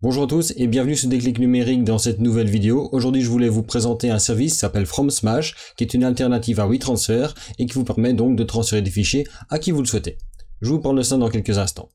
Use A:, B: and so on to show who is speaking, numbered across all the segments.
A: Bonjour à tous et bienvenue sur Déclic Numérique dans cette nouvelle vidéo. Aujourd'hui je voulais vous présenter un service qui s'appelle FromSmash, qui est une alternative à WeTransfer et qui vous permet donc de transférer des fichiers à qui vous le souhaitez. Je vous parle de ça dans quelques instants.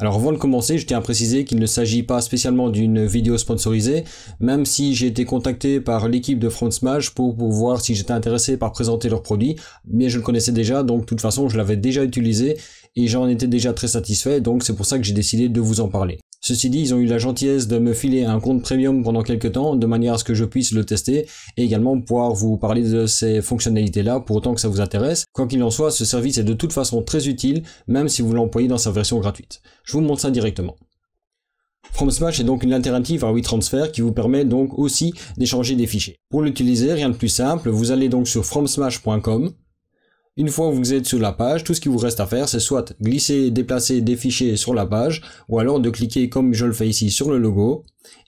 A: Alors avant de commencer, je tiens à préciser qu'il ne s'agit pas spécialement d'une vidéo sponsorisée, même si j'ai été contacté par l'équipe de FromSmash pour voir si j'étais intéressé par présenter leurs produits, mais je le connaissais déjà, donc de toute façon je l'avais déjà utilisé et j'en étais déjà très satisfait, donc c'est pour ça que j'ai décidé de vous en parler. Ceci dit, ils ont eu la gentillesse de me filer un compte premium pendant quelques temps, de manière à ce que je puisse le tester et également pouvoir vous parler de ces fonctionnalités-là pour autant que ça vous intéresse. Quoi qu'il en soit, ce service est de toute façon très utile, même si vous l'employez dans sa version gratuite. Je vous montre ça directement. FromSmash est donc une alternative à WeTransfer qui vous permet donc aussi d'échanger des fichiers. Pour l'utiliser, rien de plus simple, vous allez donc sur fromsmash.com. Une fois que vous êtes sur la page, tout ce qui vous reste à faire, c'est soit glisser et déplacer des fichiers sur la page, ou alors de cliquer comme je le fais ici sur le logo,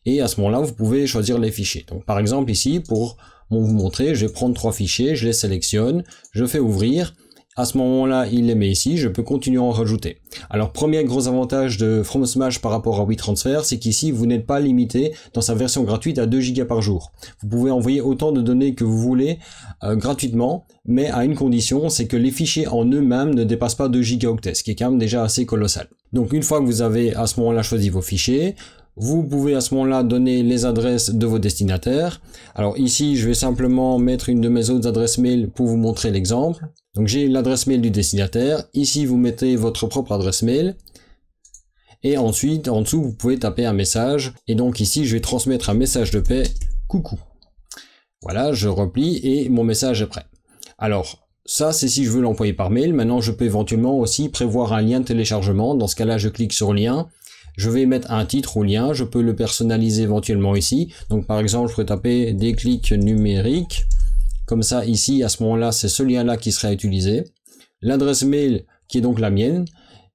A: et à ce moment-là, vous pouvez choisir les fichiers. Donc par exemple ici, pour vous montrer, je vais prendre 3 fichiers, je les sélectionne, je fais ouvrir. À ce moment-là, il les met ici, je peux continuer à en rajouter. Alors, premier gros avantage de FromSmash par rapport à WeTransfer, c'est qu'ici, vous n'êtes pas limité dans sa version gratuite à 2 Go par jour. Vous pouvez envoyer autant de données que vous voulez gratuitement, mais à une condition, c'est que les fichiers en eux-mêmes ne dépassent pas 2 gigaoctets, ce qui est quand même déjà assez colossal. Donc, une fois que vous avez à ce moment-là choisi vos fichiers, vous pouvez à ce moment-là donner les adresses de vos destinataires. Alors ici, je vais simplement mettre une de mes autres adresses mail pour vous montrer l'exemple. Donc j'ai l'adresse mail du destinataire. Ici, vous mettez votre propre adresse mail. Et ensuite, en dessous, vous pouvez taper un message. Et donc ici, je vais transmettre un message de paix. Coucou. Voilà, je replie et mon message est prêt. Alors, ça, c'est si je veux l'envoyer par mail. Maintenant, je peux éventuellement aussi prévoir un lien de téléchargement. Dans ce cas-là, je clique sur lien. Je vais mettre un titre au lien, je peux le personnaliser éventuellement ici. Donc par exemple, je pourrais taper Déclic Numérique. Comme ça, ici, à ce moment-là, c'est ce lien-là qui sera utilisé. L'adresse mail qui est donc la mienne.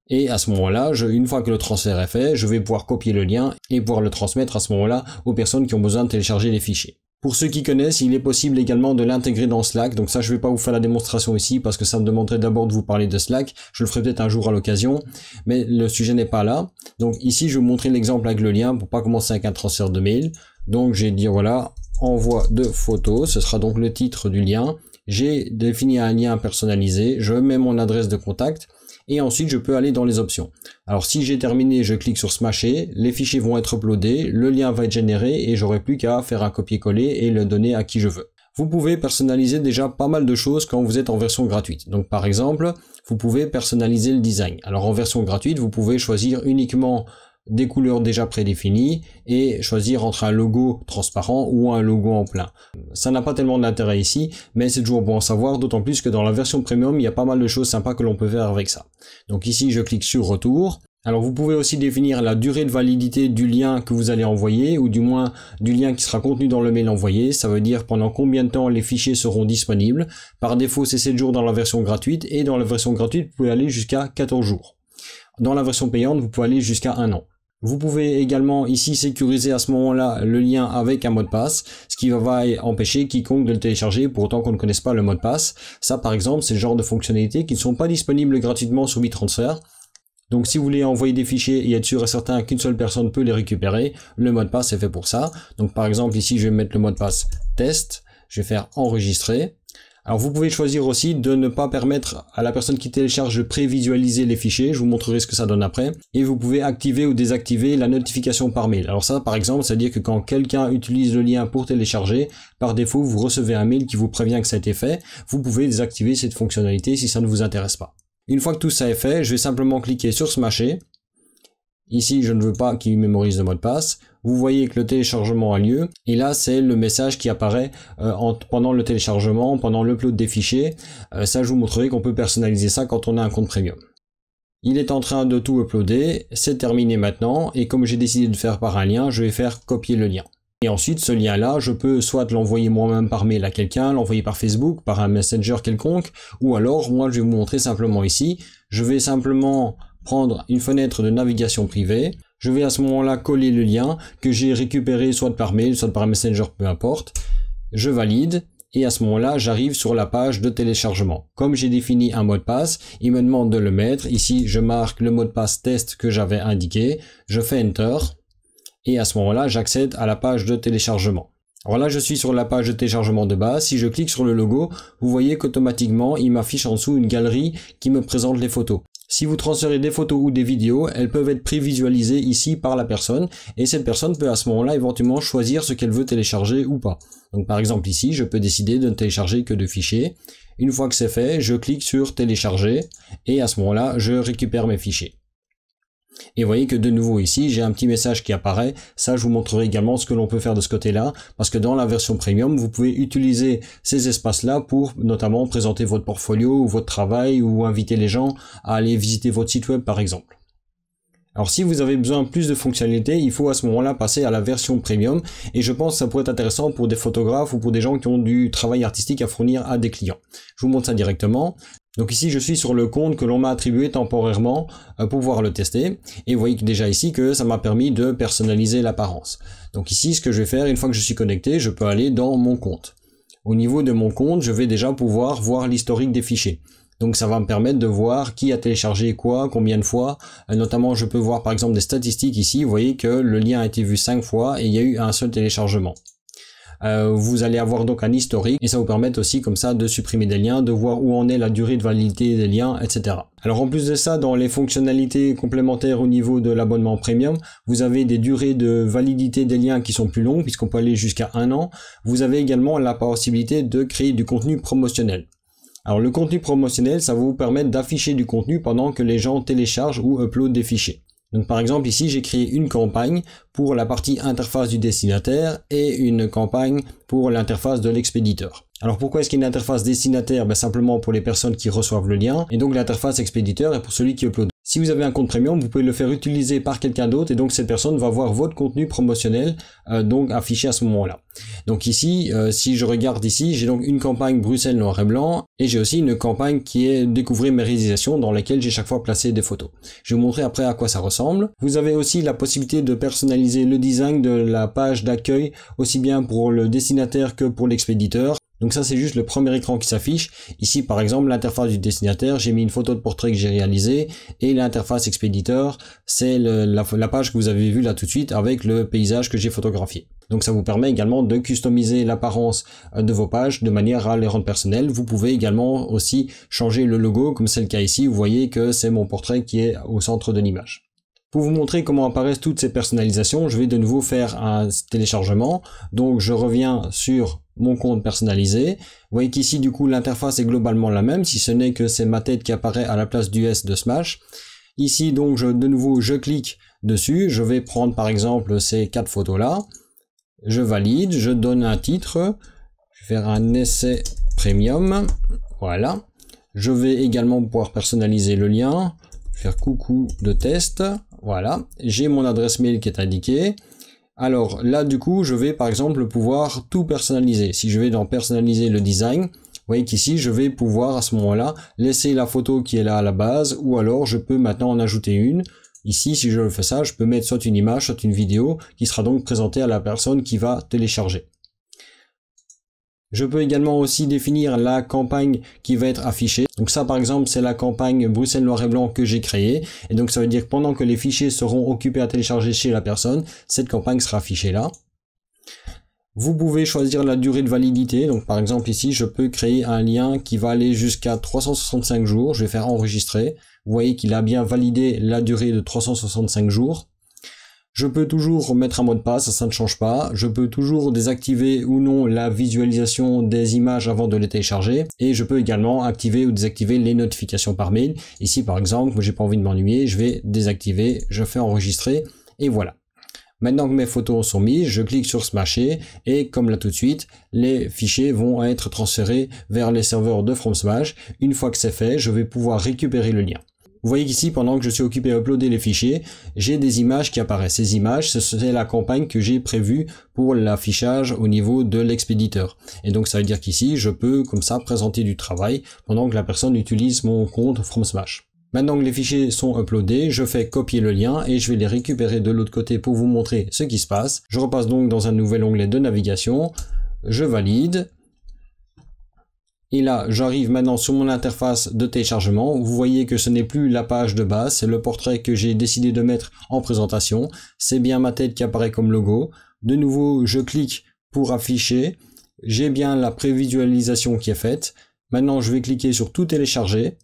A: Et à ce moment-là, une fois que le transfert est fait, je vais pouvoir copier le lien et pouvoir le transmettre à ce moment-là aux personnes qui ont besoin de télécharger les fichiers. Pour ceux qui connaissent, il est possible également de l'intégrer dans Slack. Donc ça, je vais pas vous faire la démonstration ici parce que ça me demanderait d'abord de vous parler de Slack. Je le ferai peut-être un jour à l'occasion, mais le sujet n'est pas là. Donc ici, je vais vous montrer l'exemple avec le lien pour pas commencer avec un transfert de mail. Donc j'ai dit voilà, envoi de photos. Ce sera donc le titre du lien. J'ai défini un lien personnalisé. Je mets mon adresse de contact. Et ensuite, je peux aller dans les options. Alors, si j'ai terminé, je clique sur Smasher, les fichiers vont être uploadés, le lien va être généré et j'aurai plus qu'à faire un copier-coller et le donner à qui je veux. Vous pouvez personnaliser déjà pas mal de choses quand vous êtes en version gratuite. Donc, par exemple, vous pouvez personnaliser le design. Alors, en version gratuite, vous pouvez choisir uniquement des couleurs déjà prédéfinies et choisir entre un logo transparent ou un logo en plein. Ça n'a pas tellement d'intérêt ici, mais c'est toujours bon à savoir, d'autant plus que dans la version premium, il y a pas mal de choses sympas que l'on peut faire avec ça. Donc ici, je clique sur retour. Alors vous pouvez aussi définir la durée de validité du lien que vous allez envoyer, ou du moins du lien qui sera contenu dans le mail envoyé. Ça veut dire pendant combien de temps les fichiers seront disponibles. Par défaut, c'est 7 jours dans la version gratuite, et dans la version gratuite, vous pouvez aller jusqu'à 14 jours. Dans la version payante, vous pouvez aller jusqu'à 1 an. Vous pouvez également ici sécuriser à ce moment-là le lien avec un mot de passe, ce qui va empêcher quiconque de le télécharger pour autant qu'on ne connaisse pas le mot de passe. Ça par exemple, c'est le genre de fonctionnalités qui ne sont pas disponibles gratuitement sur WeTransfer. Donc si vous voulez envoyer des fichiers et être sûr et certain qu'une seule personne peut les récupérer, le mot de passe est fait pour ça. Donc par exemple ici je vais mettre le mot de passe test, je vais faire enregistrer. Alors vous pouvez choisir aussi de ne pas permettre à la personne qui télécharge de prévisualiser les fichiers, je vous montrerai ce que ça donne après, et vous pouvez activer ou désactiver la notification par mail. Alors ça par exemple, c'est-à-dire que quand quelqu'un utilise le lien pour télécharger, par défaut vous recevez un mail qui vous prévient que ça a été fait, vous pouvez désactiver cette fonctionnalité si ça ne vous intéresse pas. Une fois que tout ça est fait, je vais simplement cliquer sur Smasher. Ici, je ne veux pas qu'il mémorise le mot de passe. Vous voyez que le téléchargement a lieu. Et là, c'est le message qui apparaît pendant le téléchargement, pendant l'upload des fichiers. Ça, je vous montrerai qu'on peut personnaliser ça quand on a un compte premium. Il est en train de tout uploader. C'est terminé maintenant. Et comme j'ai décidé de faire par un lien, je vais faire copier le lien. Et ensuite, ce lien-là, je peux soit l'envoyer moi-même par mail à quelqu'un, l'envoyer par Facebook, par un messenger quelconque, ou alors, moi, je vais vous montrer simplement ici. Je vais simplement prendre une fenêtre de navigation privée. Je vais à ce moment-là coller le lien que j'ai récupéré soit par mail, soit par un messenger, peu importe. Je valide. Et à ce moment-là, j'arrive sur la page de téléchargement. Comme j'ai défini un mot de passe, il me demande de le mettre. Ici, je marque le mot de passe test que j'avais indiqué. Je fais Enter. Et à ce moment-là, j'accède à la page de téléchargement. Alors là, je suis sur la page de téléchargement de base. Si je clique sur le logo, vous voyez qu'automatiquement, il m'affiche en dessous une galerie qui me présente les photos. Si vous transférez des photos ou des vidéos, elles peuvent être prévisualisées ici par la personne et cette personne peut à ce moment-là éventuellement choisir ce qu'elle veut télécharger ou pas. Donc par exemple ici, je peux décider de ne télécharger que de fichiers. Une fois que c'est fait, je clique sur télécharger et à ce moment-là, je récupère mes fichiers. Et vous voyez que de nouveau ici, j'ai un petit message qui apparaît. Ça, je vous montrerai également ce que l'on peut faire de ce côté-là, parce que dans la version premium, vous pouvez utiliser ces espaces-là pour notamment présenter votre portfolio ou votre travail ou inviter les gens à aller visiter votre site web par exemple. Alors si vous avez besoin de plus de fonctionnalités, il faut à ce moment-là passer à la version premium et je pense que ça pourrait être intéressant pour des photographes ou pour des gens qui ont du travail artistique à fournir à des clients. Je vous montre ça directement. Donc ici je suis sur le compte que l'on m'a attribué temporairement pour pouvoir le tester et vous voyez déjà ici que ça m'a permis de personnaliser l'apparence. Donc ici ce que je vais faire, une fois que je suis connecté, je peux aller dans mon compte. Au niveau de mon compte, je vais déjà pouvoir voir l'historique des fichiers. Donc ça va me permettre de voir qui a téléchargé quoi, combien de fois. Notamment je peux voir par exemple des statistiques ici, vous voyez que le lien a été vu 5 fois et il y a eu un seul téléchargement. Vous allez avoir donc un historique et ça vous permet aussi comme ça de supprimer des liens, de voir où en est la durée de validité des liens, etc. Alors en plus de ça, dans les fonctionnalités complémentaires au niveau de l'abonnement premium, vous avez des durées de validité des liens qui sont plus longues puisqu'on peut aller jusqu'à 1 an. Vous avez également la possibilité de créer du contenu promotionnel. Alors le contenu promotionnel, ça va vous permettre d'afficher du contenu pendant que les gens téléchargent ou uploadent des fichiers. Donc par exemple ici j'ai créé une campagne pour la partie interface du destinataire et une campagne pour l'interface de l'expéditeur. Alors pourquoi est-ce qu'il y a une interface destinataire? Simplement pour les personnes qui reçoivent le lien et donc l'interface expéditeur est pour celui qui upload. Si vous avez un compte premium, vous pouvez le faire utiliser par quelqu'un d'autre et donc cette personne va voir votre contenu promotionnel donc affiché à ce moment-là. Donc ici, si je regarde ici, j'ai donc une campagne Bruxelles noir et blanc et j'ai aussi une campagne qui est découvrir mes réalisations dans laquelle j'ai chaque fois placé des photos. Je vais vous montrer après à quoi ça ressemble. Vous avez aussi la possibilité de personnaliser le design de la page d'accueil aussi bien pour le destinataire que pour l'expéditeur. Donc ça c'est juste le premier écran qui s'affiche. Ici par exemple l'interface du destinataire, j'ai mis une photo de portrait que j'ai réalisé et l'interface expéditeur c'est la page que vous avez vue là tout de suite avec le paysage que j'ai photographié. Donc ça vous permet également de customiser l'apparence de vos pages de manière à les rendre personnelles. Vous pouvez également aussi changer le logo comme c'est le cas ici, vous voyez que c'est mon portrait qui est au centre de l'image. Pour vous montrer comment apparaissent toutes ces personnalisations, je vais de nouveau faire un téléchargement. Donc je reviens sur mon compte personnalisé. Vous voyez qu'ici du coup l'interface est globalement la même, si ce n'est que c'est ma tête qui apparaît à la place du S de Smash. Ici donc de nouveau je clique dessus, je vais prendre par exemple ces 4 photos là. Je valide, je donne un titre, je vais faire un essai premium, voilà. Je vais également pouvoir personnaliser le lien, faire coucou de test, voilà. J'ai mon adresse mail qui est indiquée. Alors là du coup je vais par exemple pouvoir tout personnaliser. Si je vais dans personnaliser le design, vous voyez qu'ici je vais pouvoir à ce moment-là laisser la photo qui est là à la base ou alors je peux maintenant en ajouter une. Ici, si je fais ça, je peux mettre soit une image, soit une vidéo qui sera donc présentée à la personne qui va télécharger. Je peux également aussi définir la campagne qui va être affichée. Donc ça, par exemple, c'est la campagne Bruxelles noir et blanc que j'ai créée. Et donc ça veut dire que pendant que les fichiers seront occupés à télécharger chez la personne, cette campagne sera affichée là. Vous pouvez choisir la durée de validité. Donc par exemple ici, je peux créer un lien qui va aller jusqu'à 365 jours. Je vais faire enregistrer. Vous voyez qu'il a bien validé la durée de 365 jours. Je peux toujours mettre un mot de passe, ça ne change pas. Je peux toujours désactiver ou non la visualisation des images avant de les télécharger. Et je peux également activer ou désactiver les notifications par mail. Ici par exemple, moi j'ai pas envie de m'ennuyer, je vais désactiver, je fais enregistrer et voilà. Maintenant que mes photos sont mises, je clique sur Smasher et comme là tout de suite, les fichiers vont être transférés vers les serveurs de FromSmash. Une fois que c'est fait, je vais pouvoir récupérer le lien. Vous voyez qu'ici, pendant que je suis occupé à uploader les fichiers, j'ai des images qui apparaissent. Ces images, c'est la campagne que j'ai prévue pour l'affichage au niveau de l'expéditeur. Et donc ça veut dire qu'ici, je peux comme ça présenter du travail pendant que la personne utilise mon compte FromSmash. Maintenant que les fichiers sont uploadés, je fais copier le lien et je vais les récupérer de l'autre côté pour vous montrer ce qui se passe. Je repasse donc dans un nouvel onglet de navigation, je valide. Et là, j'arrive maintenant sur mon interface de téléchargement. Vous voyez que ce n'est plus la page de base, c'est le portrait que j'ai décidé de mettre en présentation. C'est bien ma tête qui apparaît comme logo. De nouveau, je clique pour afficher. J'ai bien la prévisualisation qui est faite. Maintenant, je vais cliquer sur tout télécharger.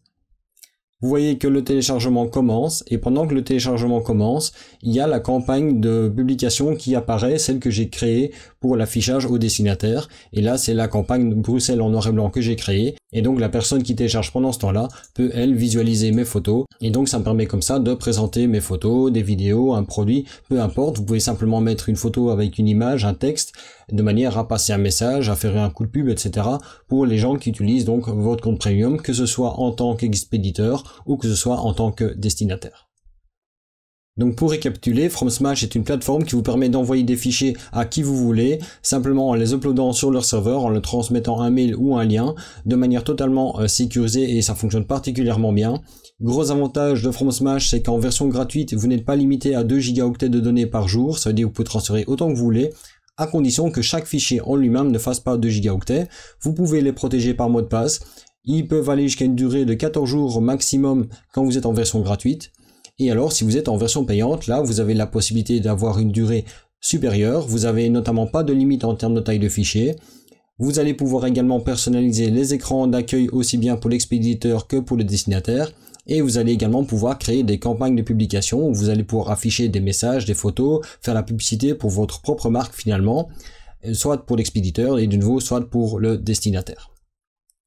A: Vous voyez que le téléchargement commence et pendant que le téléchargement commence, il y a la campagne de publication qui apparaît, celle que j'ai créée pour l'affichage au destinataire. Et là, c'est la campagne Bruxelles en noir et blanc que j'ai créée. Et donc, la personne qui télécharge pendant ce temps-là peut, elle, visualiser mes photos. Et donc, ça me permet comme ça de présenter mes photos, des vidéos, un produit, peu importe. Vous pouvez simplement mettre une photo avec une image, un texte, de manière à passer un message, à faire un coup de pub, etc. pour les gens qui utilisent donc votre compte premium, que ce soit en tant qu'expéditeur ou que ce soit en tant que destinataire. Donc pour récapituler, FromSmash est une plateforme qui vous permet d'envoyer des fichiers à qui vous voulez, simplement en les uploadant sur leur serveur, en leur transmettant un mail ou un lien, de manière totalement sécurisée et ça fonctionne particulièrement bien. Gros avantage de FromSmash, c'est qu'en version gratuite, vous n'êtes pas limité à 2 gigaoctets de données par jour, ça veut dire que vous pouvez transférer autant que vous voulez, à condition que chaque fichier en lui-même ne fasse pas 2 gigaoctets. Vous pouvez les protéger par mot de passe. Ils peuvent aller jusqu'à une durée de 14 jours maximum quand vous êtes en version gratuite. Et alors, si vous êtes en version payante, là, vous avez la possibilité d'avoir une durée supérieure. Vous avez notamment pas de limite en termes de taille de fichier. Vous allez pouvoir également personnaliser les écrans d'accueil aussi bien pour l'expéditeur que pour le destinataire. Et vous allez également pouvoir créer des campagnes de publication où vous allez pouvoir afficher des messages, des photos, faire la publicité pour votre propre marque finalement, soit pour l'expéditeur et de nouveau, soit pour le destinataire.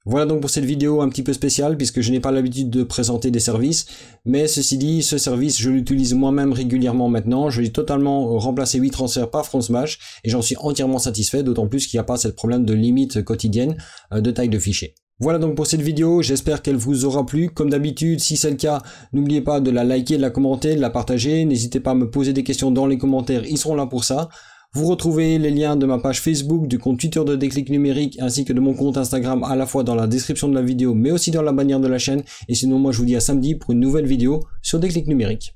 A: Voilà donc pour cette vidéo un petit peu spéciale puisque je n'ai pas l'habitude de présenter des services, mais ceci dit, ce service je l'utilise moi-même régulièrement maintenant, je l'ai totalement remplacé WeTransfer par FromSmash et j'en suis entièrement satisfait, d'autant plus qu'il n'y a pas ce problème de limite quotidienne de taille de fichier. Voilà donc pour cette vidéo, j'espère qu'elle vous aura plu. Comme d'habitude, si c'est le cas, n'oubliez pas de la liker, de la commenter, de la partager. N'hésitez pas à me poser des questions dans les commentaires, ils seront là pour ça. Vous retrouvez les liens de ma page Facebook, du compte Twitter de Déclic Numérique, ainsi que de mon compte Instagram à la fois dans la description de la vidéo, mais aussi dans la bannière de la chaîne. Et sinon, moi je vous dis à samedi pour une nouvelle vidéo sur Déclic Numérique.